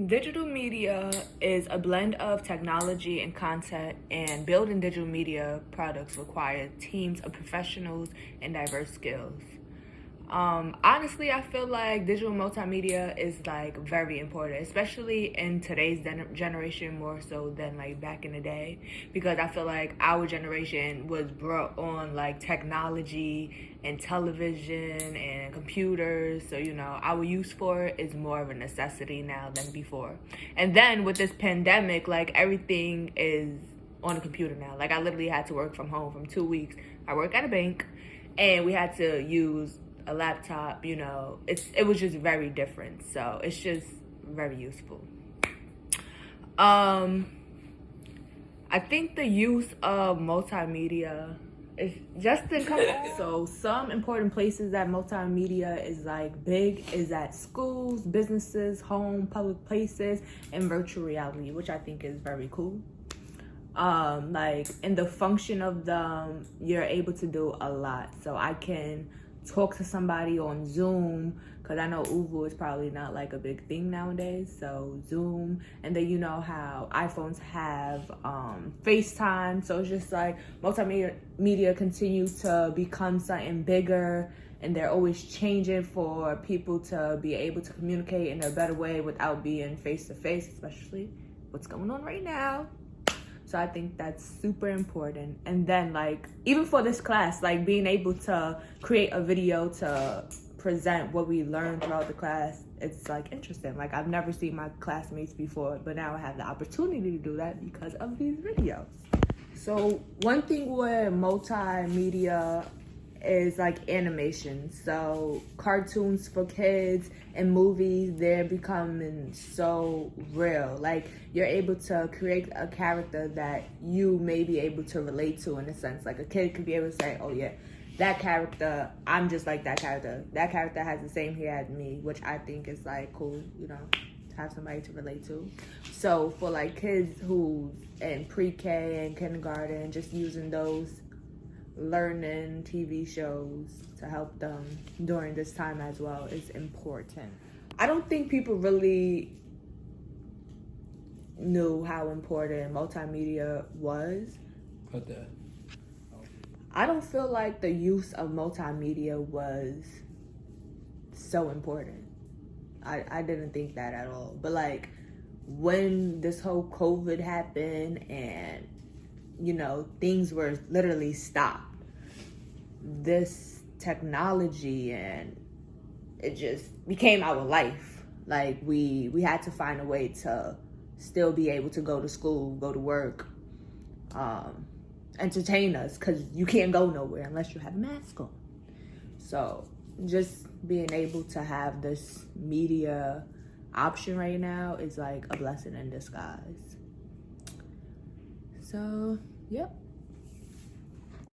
Digital media is a blend of technology and content, and building digital media products require teams of professionals and diverse skills. Honestly, I feel like digital multimedia is like very important, especially in today's generation more so than like back in the day, because I feel like our generation was brought on like technology and television and computers. So, our use for it is more of a necessity now than before. And then with this pandemic, like everything is on a computer now. Like I literally had to work from home from 2 weeks. I work at a bank and we had to use a laptop. It was just very different, so it's just very useful. I think the use of multimedia is just in so some important places that multimedia is like big is at schools, businesses, home, public places, and virtual reality, which I think is very cool. Like in the function of them, you're able to do a lot. So I can talk to somebody on Zoom, because I know Uvu is probably not like a big thing nowadays. So Zoom, and then you know how iPhones have FaceTime. So it's just like multimedia continue to become something bigger, and they're always changing for people to be able to communicate in a better way without being face to face, especially what's going on right now. So I think that's super important. And then like, even for this class, like being able to create a video to present what we learned throughout the class, it's like interesting. Like I've never seen my classmates before, but now I have the opportunity to do that because of these videos. So one thing with multimedia is like animation. So cartoons for kids and movies, they're becoming so real. Like you're able to create a character that you may be able to relate to, in a sense. Like a kid could be able to say, oh yeah, that character, I'm just like that character. That character has the same hair as me, which I think is like cool, to have somebody to relate to. So for like kids who in pre-K and kindergarten, just using those learning TV shows to help them during this time as well is important. I don't think people really knew how important multimedia was. I don't feel like the use of multimedia was so important. I didn't think that at all. But like when this whole COVID happened and things were literally stopped, this technology and it just became our life. Like we had to find a way to still be able to go to school, go to work, entertain us, because you can't go nowhere unless you have a mask on. So just being able to have this media option right now is like a blessing in disguise. So, yep.